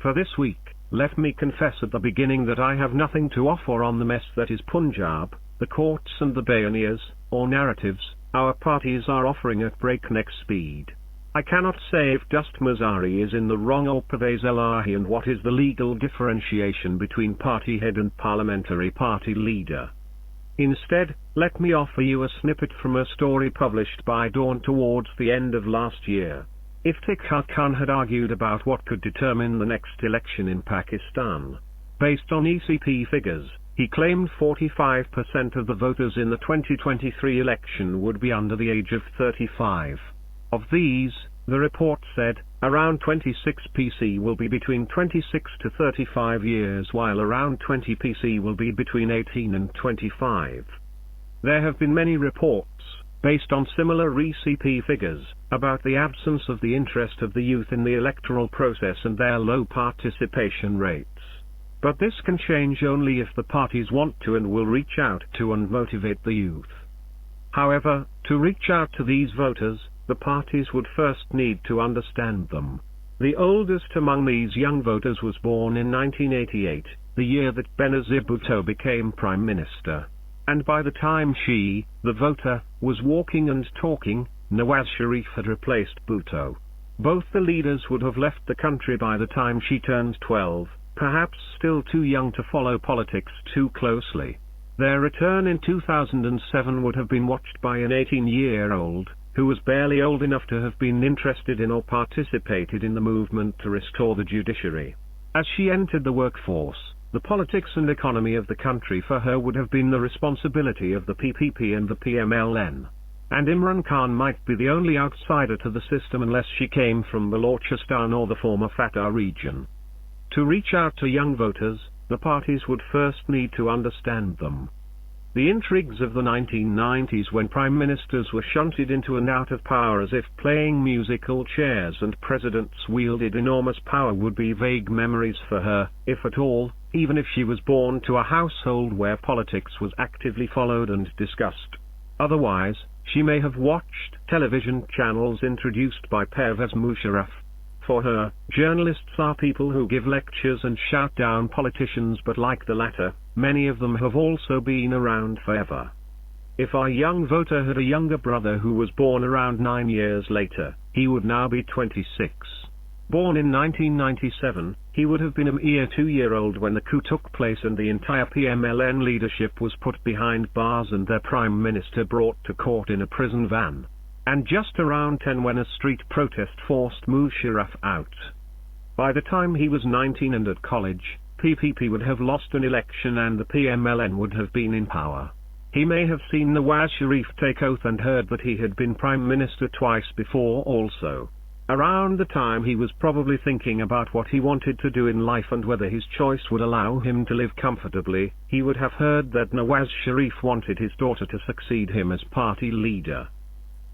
For this week, let me confess at the beginning that I have nothing to offer on the mess that is Punjab, the courts and the bayanias, or narratives, our parties are offering at breakneck speed. I cannot say if Dust Mazari is in the wrong or Pervez Elahi and what is the legal differentiation between party head and parliamentary party leader. Instead, let me offer you a snippet from a story published by Dawn towards the end of last year. Iftikhar Khan had argued about what could determine the next election in Pakistan. Based on ECP figures, he claimed 45% of the voters in the 2023 election would be under the age of 35. Of these, the report said, around 26 PC will be between 26 to 35 years while around 20 PC will be between 18 and 25. There have been many reports, based on similar ECP figures, about the absence of the interest of the youth in the electoral process and their low participation rates. But this can change only if the parties want to and will reach out to and motivate the youth. However, to reach out to these voters, the parties would first need to understand them. The oldest among these young voters was born in 1988, the year that Benazir Bhutto became Prime Minister. And by the time she, the voter, was walking and talking, Nawaz Sharif had replaced Bhutto. Both the leaders would have left the country by the time she turned 12, perhaps still too young to follow politics too closely. Their return in 2007 would have been watched by an 18-year-old, who was barely old enough to have been interested in or participated in the movement to restore the judiciary. As she entered the workforce, the politics and economy of the country for her would have been the responsibility of the PPP and the PMLN. And Imran Khan might be the only outsider to the system unless she came from Balochistan or the former Fatah region. To reach out to young voters, the parties would first need to understand them. The intrigues of the 1990s when prime ministers were shunted into and out of power as if playing musical chairs and presidents wielded enormous power would be vague memories for her, if at all, even if she was born to a household where politics was actively followed and discussed. Otherwise, she may have watched television channels introduced by Pervez Musharraf. For her, journalists are people who give lectures and shout down politicians, but like the latter, many of them have also been around forever. If our young voter had a younger brother who was born around 9 years later, he would now be 26. Born in 1997, he would have been a mere 2-year-old when the coup took place and the entire PMLN leadership was put behind bars and their prime minister brought to court in a prison van. And just around 10 when a street protest forced Musharraf out. By the time he was 19 and at college, PPP would have lost an election and the PMLN would have been in power. He may have seen Nawaz Sharif take oath and heard that he had been prime minister twice before also. Around the time he was probably thinking about what he wanted to do in life and whether his choice would allow him to live comfortably, he would have heard that Nawaz Sharif wanted his daughter to succeed him as party leader.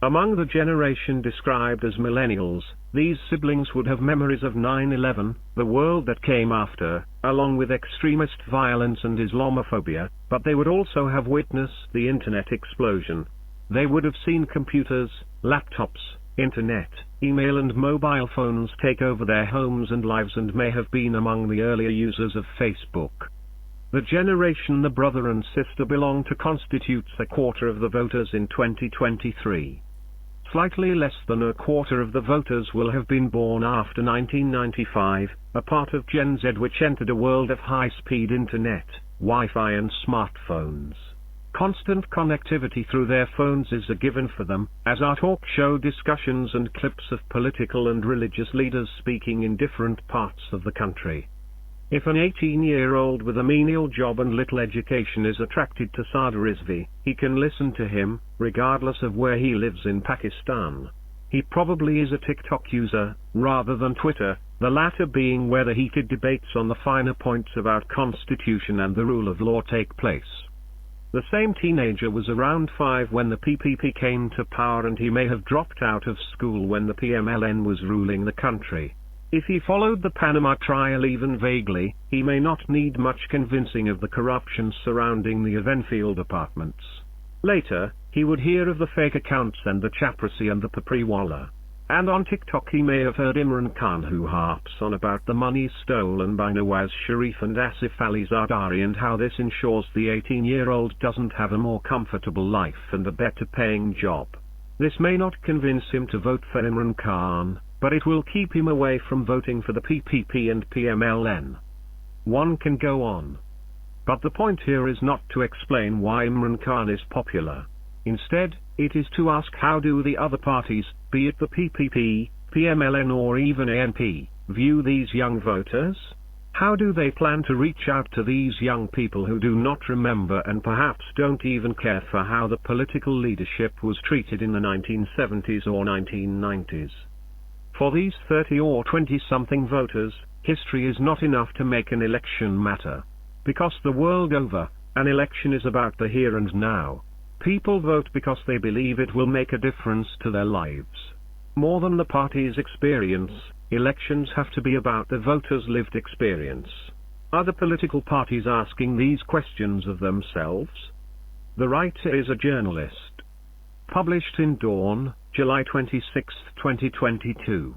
Among the generation described as millennials, these siblings would have memories of 9/11, the world that came after, along with extremist violence and Islamophobia, but they would also have witnessed the internet explosion. They would have seen computers, laptops, internet, email and mobile phones take over their homes and lives and may have been among the earlier users of Facebook. The generation the brother and sister belong to constitutes a quarter of the voters in 2023. Slightly less than a quarter of the voters will have been born after 1995, a part of Gen Z which entered a world of high-speed internet, Wi-Fi and smartphones. Constant connectivity through their phones is a given for them, as are talk show discussions and clips of political and religious leaders speaking in different parts of the country. If an 18-year-old with a menial job and little education is attracted to Sada Rizvi, he can listen to him, regardless of where he lives in Pakistan. He probably is a TikTok user, rather than Twitter, the latter being where the heated debates on the finer points about constitution and the rule of law take place. The same teenager was around 5 when the PPP came to power and he may have dropped out of school when the PMLN was ruling the country. If he followed the Panama trial even vaguely, he may not need much convincing of the corruption surrounding the Evenfield apartments. Later, he would hear of the fake accounts and the chaprasy and the papriwala. And on TikTok he may have heard Imran Khan, who harps on about the money stolen by Nawaz Sharif and Asif Ali Zardari and how this ensures the 18-year-old doesn't have a more comfortable life and a better paying job. This may not convince him to vote for Imran Khan, but it will keep him away from voting for the PPP and PMLN. One can go on. But the point here is not to explain why Imran Khan is popular. Instead, it is to ask how do the other parties, be it the PPP, PMLN or even ANP, view these young voters? How do they plan to reach out to these young people who do not remember and perhaps don't even care for how the political leadership was treated in the 1970s or 1990s? For these 30 or 20-something voters, history is not enough to make an election matter. Because the world over, an election is about the here and now. People vote because they believe it will make a difference to their lives. More than the party's experience, elections have to be about the voters' lived experience. Are the political parties asking these questions of themselves? The writer is a journalist. Published in Dawn, July 26, 2022.